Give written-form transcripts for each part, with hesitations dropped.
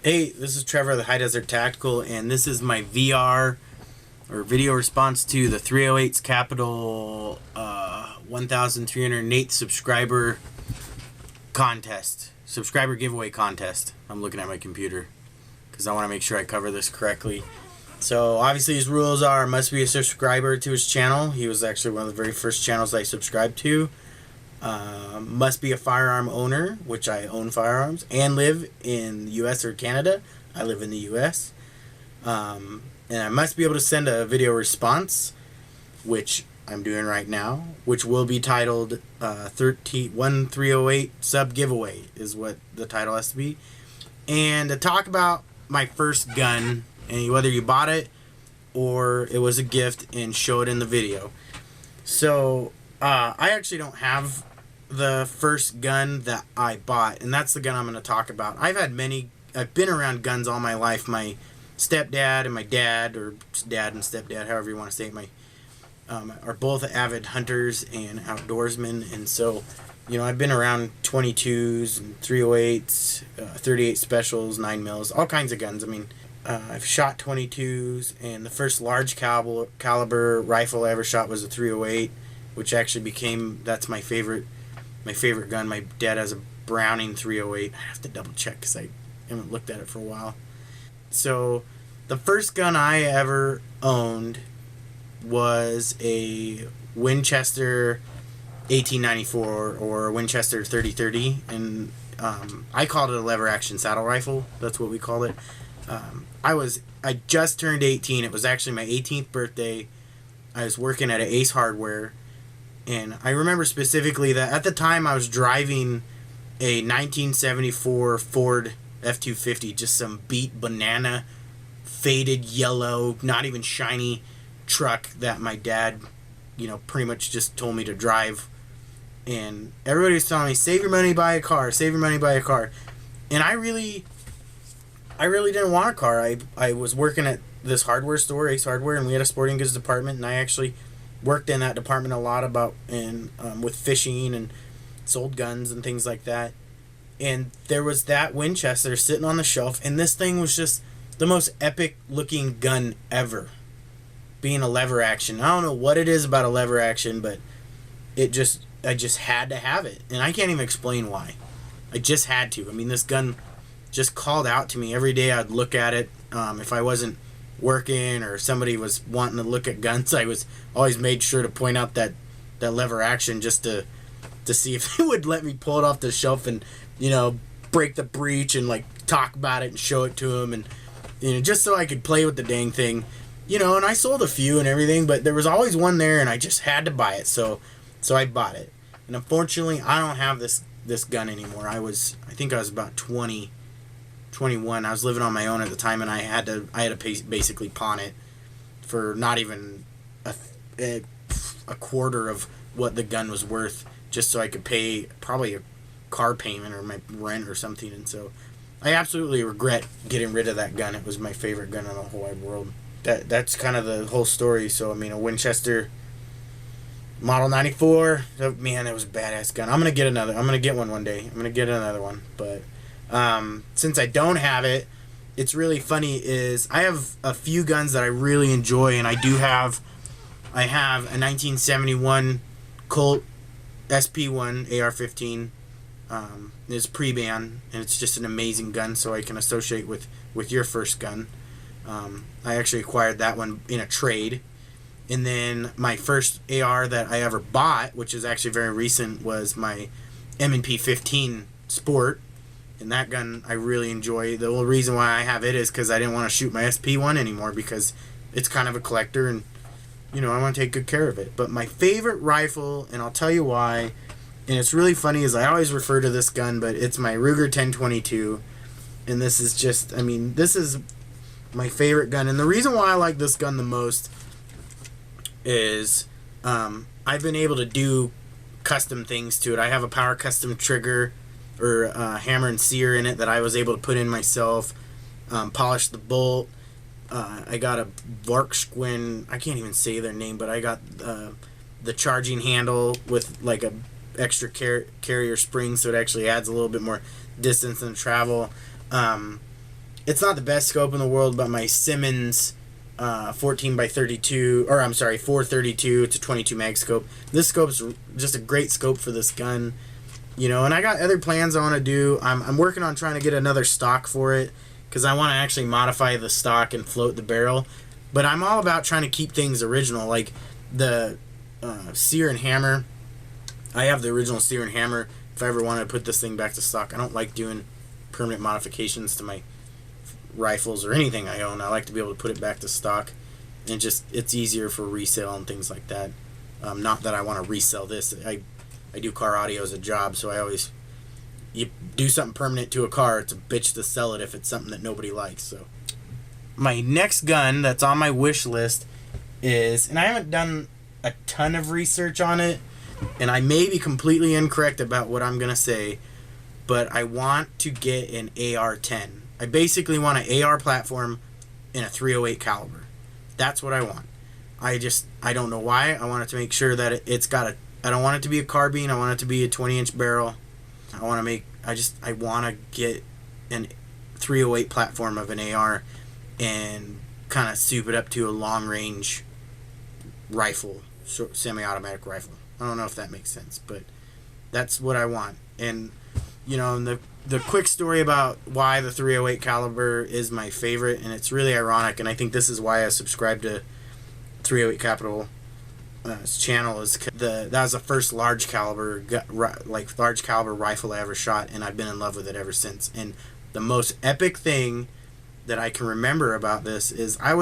Hey, this is Trevor of the High Desert Tactical, and this is my VR or video response to the 308's Capital 1,308 subscriber giveaway contest. I'm looking at my computer because I want to make sure I cover this correctly. So obviously his rules are must be a subscriber to his channel. He was actually one of the very first channels I subscribed to. Must be a firearm owner, which I own firearms, and live in the U.S. or Canada. I live in the U.S. And I must be able to send a video response, which I'm doing right now, which will be titled 1308 Sub Giveaway is what the title has to be. And to talk about my first gun, and whether you bought it or it was a gift, and show it in the video. So I actually don't have the first gun that I bought, and that's the gun I'm going to talk about. I've been around guns all my life. My stepdad and my dad, or dad and stepdad, however you want to say it, are both avid hunters and outdoorsmen, and so, you know, I've been around 22s and 308s, 38 specials, 9mm, all kinds of guns. I mean, I've shot 22s, and the first large caliber rifle I ever shot was a 308, which actually that's my favorite gun. My dad has a Browning 308. I have to double check because I haven't looked at it for a while. So the first gun I ever owned was a Winchester 1894 or a Winchester 3030, and I called it a lever action saddle rifle. That's what we called it. I just turned 18. It was actually my 18th birthday. I was working at Ace Hardware, and I remember specifically that at the time I was driving a 1974 Ford F-250, just some beat banana, faded yellow, not even shiny truck that my dad, you know, pretty much just told me to drive. And everybody was telling me, save your money, buy a car, save your money, buy a car. And I really didn't want a car. I was working at this hardware store, Ace Hardware, and we had a sporting goods department, and I actually worked in that department a lot with fishing and sold guns and things like that. And there was that Winchester sitting on the shelf, and this thing was just the most epic looking gun ever, being a lever action. I don't know what it is about a lever action, but I just had to have it, and I can't even explain why. I just had to. I mean, this gun just called out to me. Every day I'd look at it. If I wasn't working or somebody was wanting to look at guns, I was always made sure to point out that lever action just to see if they would let me pull it off the shelf and, you know, break the breech and like talk about it and show it to them, and, you know, just so I could play with the dang thing, you know. And I sold a few and everything, but there was always one there, and I just had to buy it, so I bought it. And unfortunately, I don't have this gun anymore. I think I was about 21. I was living on my own at the time, and I had to basically pawn it for not even a quarter of what the gun was worth, just so I could pay probably a car payment or my rent or something. And so I absolutely regret getting rid of that gun. It was my favorite gun in the whole wide world. That's kind of the whole story. So I mean, a Winchester Model 94, man, that was a badass gun. I'm gonna get one day. I'm gonna get another one, but since I don't have it, it's really funny is I have a few guns that I really enjoy, and I have a 1971 Colt SP1 AR-15. It's pre-ban, and it's just an amazing gun, so I can associate with your first gun. I actually acquired that one in a trade. And then my first AR that I ever bought, which is actually very recent, was my M&P 15 Sport. And that gun I really enjoy. The only reason why I have it is because I didn't want to shoot my SP1 anymore, because it's kind of a collector, and, you know, I want to take good care of it. But my favorite rifle, and I'll tell you why, and it's really funny, is I always refer to this gun, but it's my Ruger 1022. And this is just, I mean, this is my favorite gun. And the reason why I like this gun the most is I've been able to do custom things to it. I have a power custom trigger, or hammer and sear in it, that I was able to put in myself, polish the bolt. I got a Varksquin, I can't even say their name, but I got the charging handle with like a extra carrier spring, so it actually adds a little bit more distance and travel. it's not the best scope in the world, but my Simmons 14 by 32, or I'm sorry, 432 to 22 mag scope. This scope's just a great scope for this gun, you know. And I got other plans I want to do. I'm working on trying to get another stock for it, because I want to actually modify the stock and float the barrel. But I'm all about trying to keep things original, like the Sear and Hammer. I have the original Sear and Hammer. If I ever wanted to put this thing back to stock, I don't like doing permanent modifications to my rifles or anything I own. I like to be able to put it back to stock, and just it's easier for resale and things like that. Not that I want to resell this. I do car audio as a job, so I always, you do something permanent to a car, it's a bitch to sell it if it's something that nobody likes. So my next gun that's on my wish list is, and I haven't done a ton of research on it, and I may be completely incorrect about what I'm gonna say, but I want to get an AR-10. I basically want an AR platform in a .308 caliber. That's what I want. I don't know why. I want it to make sure that it's got a, I don't want it to be a carbine. I want it to be a 20-inch barrel. I want to get an .308 platform of an AR and kind of soup it up to a long-range rifle, semi-automatic rifle. I don't know if that makes sense, but that's what I want. And, you know, the quick story about why the .308 caliber is my favorite, and it's really ironic, and I think this is why I subscribed to 308 Capital channel, is that was the first large caliber rifle I ever shot, and I've been in love with it ever since. And the most epic thing that I can remember about this is I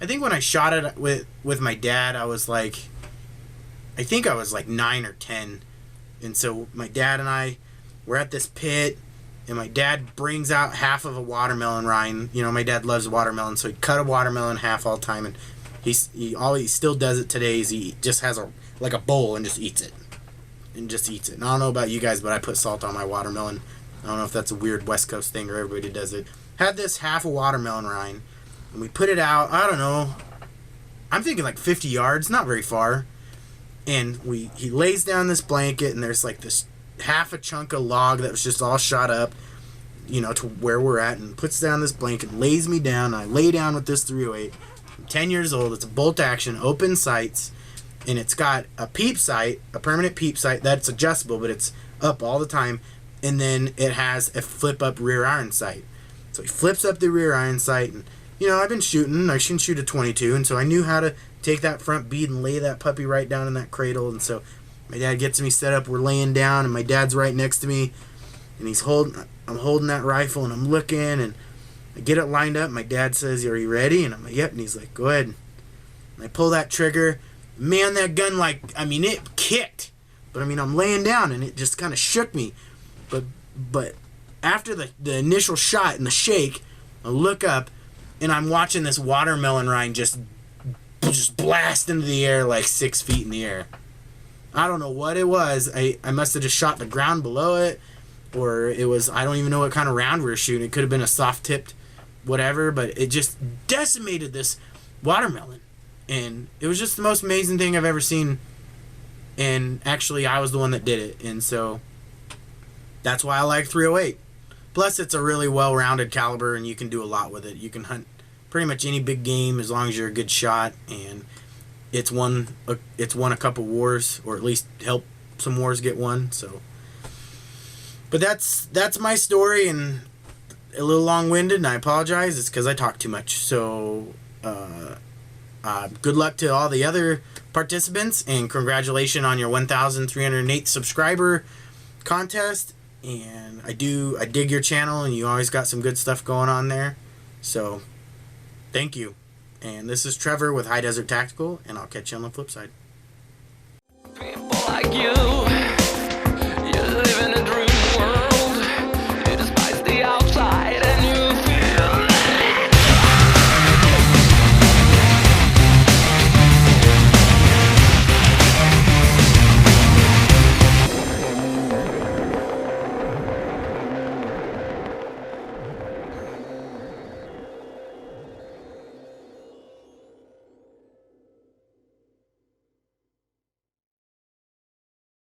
think when I shot it with my dad, I was like 9 or 10, and so my dad and I, we're at this pit, and my dad brings out half of a watermelon rind. You know, my dad loves watermelon, so he cut a watermelon in half all the time, and he still does it today. Is he just has a bowl and just eats it. And I don't know about you guys, but I put salt on my watermelon. I don't know if that's a weird West Coast thing or everybody does it. Had this half a watermelon rind, and we put it out, I don't know, I'm thinking like 50 yards, not very far. And he lays down this blanket, and there's like this half a chunk of log that was just all shot up, you know, to where we're at, and puts down this blanket, lays me down, and I lay down with this .308. I'm 10 years old. It's a bolt action, open sights, and it's got a peep sight, a permanent peep sight that's adjustable, but it's up all the time, and then it has a flip up rear iron sight. So he flips up the rear iron sight, and, you know, I've been shooting. I shouldn't shoot a .22, and so I knew how to take that front bead and lay that puppy right down in that cradle. And so my dad gets me set up. We're laying down, and my dad's right next to me, and I'm holding that rifle, and I'm looking, and I get it lined up. My dad says, "Are you ready?" And I'm like, "Yep." And he's like, "Go ahead." And I pull that trigger. Man, that gun, it kicked. But I'm laying down, and it just kind of shook me. But after the initial shot and the shake, I look up, and I'm watching this watermelon rind just blast into the air like 6 feet in the air. I don't know what it was. I must have just shot the ground below it, or it was, I don't even know what kind of round we were shooting. It could have been a soft-tipped whatever, but it just decimated this watermelon. And it was just the most amazing thing I've ever seen. And actually, I was the one that did it. And so that's why I like .308. Plus, it's a really well-rounded caliber, and you can do a lot with it. You can hunt pretty much any big game as long as you're a good shot, and it's won a couple wars, or at least helped some wars get won. So, but that's my story, and a little long-winded, and I apologize. It's because I talk too much. So, good luck to all the other participants, and congratulations on your 1,308 subscriber contest. And I dig your channel, and you always got some good stuff going on there. So, thank you. And this is Trevor with High Desert Tactical, and I'll catch you on the flip side. People like you